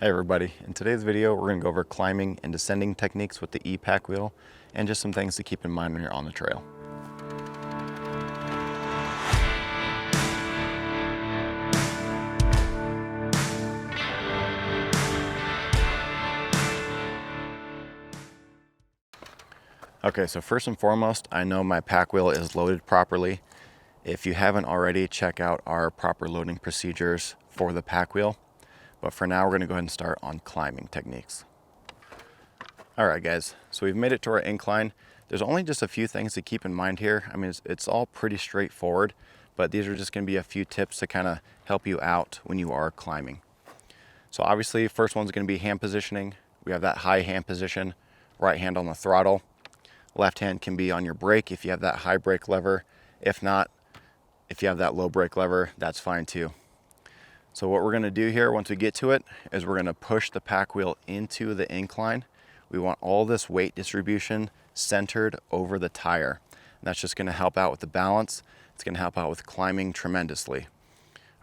Hey everybody, in today's video we're going to go over climbing and descending techniques with the e-pack wheel and just some things to keep in mind when you're on the trail. Okay, so first and foremost, I know my pack wheel is loaded properly. If you haven't already, check out our proper loading procedures for the pack wheel. But for now, we're gonna go ahead and start on climbing techniques. All right, guys, so we've made it to our incline. There's only just a few things to keep in mind here. I mean, it's all pretty straightforward, but these are just gonna be a few tips to kind of help you out when you are climbing. So obviously, first one's gonna be hand positioning. We have that high hand position, right hand on the throttle. Left hand can be on your brake if you have that high brake lever. If not, if you have that low brake lever, that's fine too. So what we're gonna do here once we get to it is we're gonna push the pack wheel into the incline. We want all this weight distribution centered over the tire. And that's just gonna help out with the balance. It's gonna help out with climbing tremendously.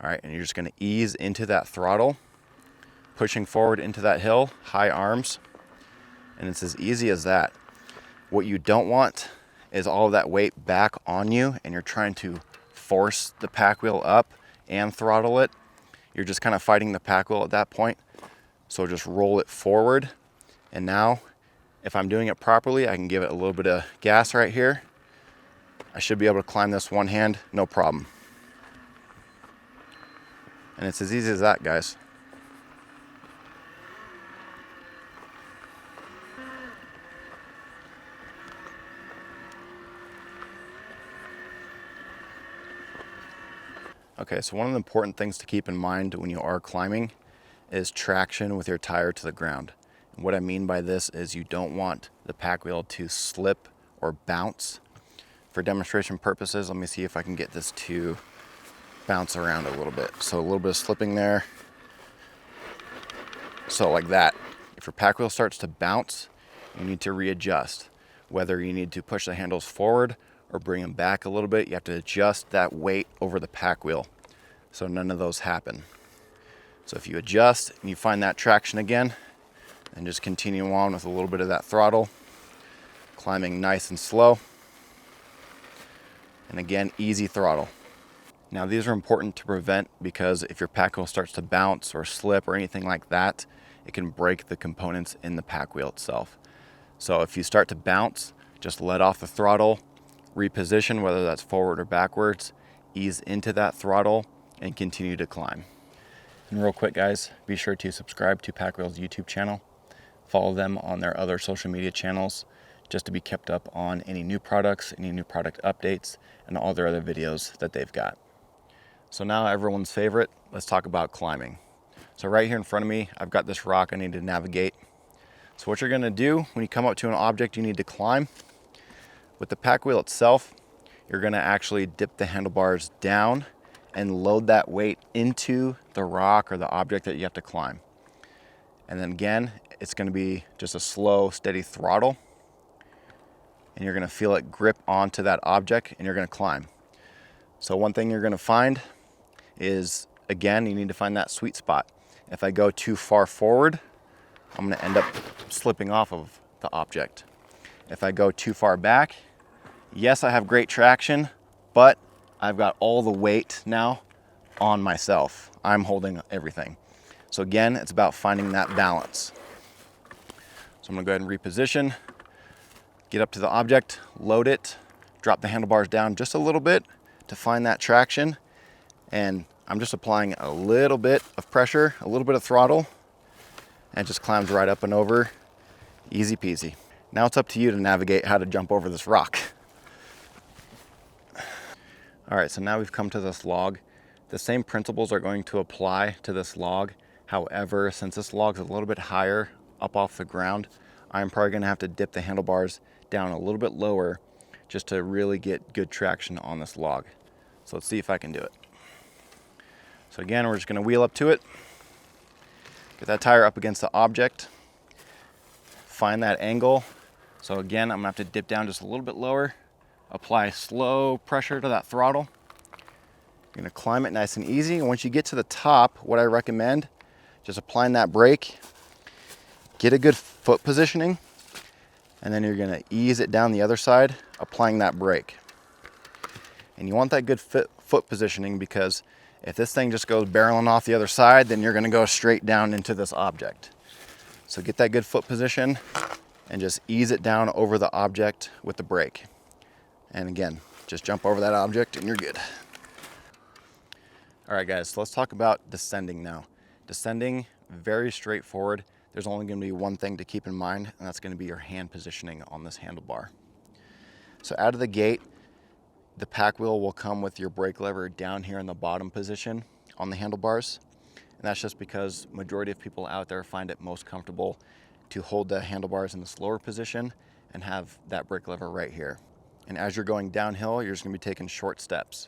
All right, and you're just gonna ease into that throttle, pushing forward into that hill, high arms, and it's as easy as that. What you don't want is all of that weight back on you and you're trying to force the pack wheel up and throttle it. You're just kind of fighting the pack wheel at that point. So just roll it forward. And now, if I'm doing it properly, I can give it a little bit of gas right here. I should be able to climb this one hand, no problem. And it's as easy as that, guys. Okay, so one of the important things to keep in mind when you are climbing is traction with your tire to the ground. And what I mean by this is you don't want the pack wheel to slip or bounce. For demonstration purposes, let me see if I can get this to bounce around a little bit. So a little bit of slipping there. So like that. If your pack wheel starts to bounce, you need to readjust. Whether you need to push the handles forward or bring them back a little bit, you have to adjust that weight over the pack wheel so none of those happen. So if you adjust and you find that traction again, and just continue on with a little bit of that throttle, climbing nice and slow. And again, easy throttle. Now these are important to prevent because if your pack wheel starts to bounce or slip or anything like that, it can break the components in the pack wheel itself. So if you start to bounce, just let off the throttle, reposition, whether that's forward or backwards, ease into that throttle and continue to climb. And real quick, guys, be sure to subscribe to Pack Wheel's YouTube channel. Follow them on their other social media channels just to be kept up on any new products, any new product updates, and all their other videos that they've got. So now everyone's favorite, let's talk about climbing. So right here in front of me, I've got this rock I need to navigate. So what you're gonna do when you come up to an object you need to climb, with the pack wheel itself, you're gonna actually dip the handlebars down and load that weight into the rock or the object that you have to climb. And then again, it's gonna be just a slow, steady throttle. And you're gonna feel it grip onto that object and you're gonna climb. So one thing you're gonna find is, again, you need to find that sweet spot. If I go too far forward, I'm gonna end up slipping off of the object. If I go too far back, yes, I have great traction, but I've got all the weight now on myself. I'm holding everything. So again, it's about finding that balance. So I'm gonna go ahead and reposition, get up to the object, load it, drop the handlebars down just a little bit to find that traction. And I'm just applying a little bit of pressure, a little bit of throttle, and it just climbs right up and over, easy peasy. Now it's up to you to navigate how to jump over this rock. All right, so now we've come to this log. The same principles are going to apply to this log. However, since this log's a little bit higher up off the ground, I'm probably gonna have to dip the handlebars down a little bit lower just to really get good traction on this log. So let's see if I can do it. So again, we're just gonna wheel up to it, get that tire up against the object, find that angle. So again, I'm gonna have to dip down just a little bit lower, apply slow pressure to that throttle. You're gonna climb it nice and easy. And once you get to the top, what I recommend just applying that brake, get a good foot positioning, and then you're gonna ease it down the other side, applying that brake. And you want that good foot positioning, because if this thing just goes barreling off the other side, then you're gonna go straight down into this object. So get that good foot position and just ease it down over the object with the brake. And again, just jump over that object and you're good. All right guys, so let's talk about descending now. Descending, very straightforward. There's only gonna be one thing to keep in mind, and that's gonna be your hand positioning on this handlebar. So out of the gate, the pack wheel will come with your brake lever down here in the bottom position on the handlebars. And that's just because majority of people out there find it most comfortable to hold the handlebars in this lower position and have that brake lever right here. And as you're going downhill, you're just gonna be taking short steps.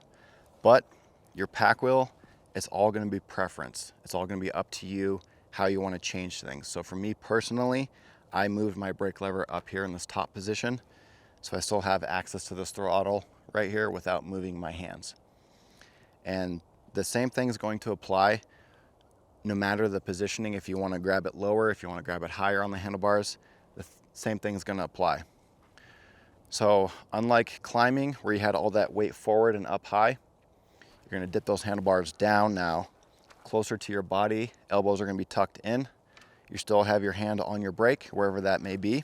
But your pack wheel, it's all gonna be preference. It's all gonna be up to you how you wanna change things. So for me personally, I moved my brake lever up here in this top position, so I still have access to this throttle right here without moving my hands. And the same thing is going to apply no matter the positioning. If you wanna grab it lower, if you wanna grab it higher on the handlebars, the same thing is gonna apply. So unlike climbing, where you had all that weight forward and up high, you're gonna dip those handlebars down now, closer to your body. Elbows are gonna be tucked in. You still have your hand on your brake, wherever that may be.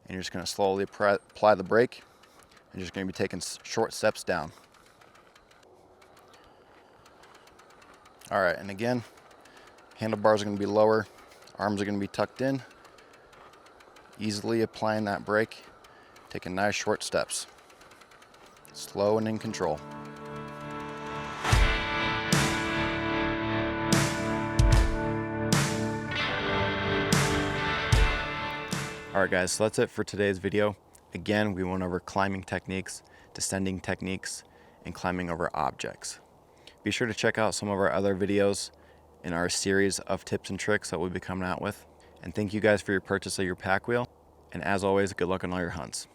And you're just gonna slowly apply the brake. And you're just gonna be taking short steps down. All right, and again, handlebars are gonna be lower, arms are gonna be tucked in. Easily applying that brake, taking nice short steps. Slow and in control. All right guys, so that's it for today's video. Again, we went over climbing techniques, descending techniques, and climbing over objects. Be sure to check out some of our other videos in our series of tips and tricks that we'll be coming out with. And thank you guys for your purchase of your pack wheel. And as always, good luck on all your hunts.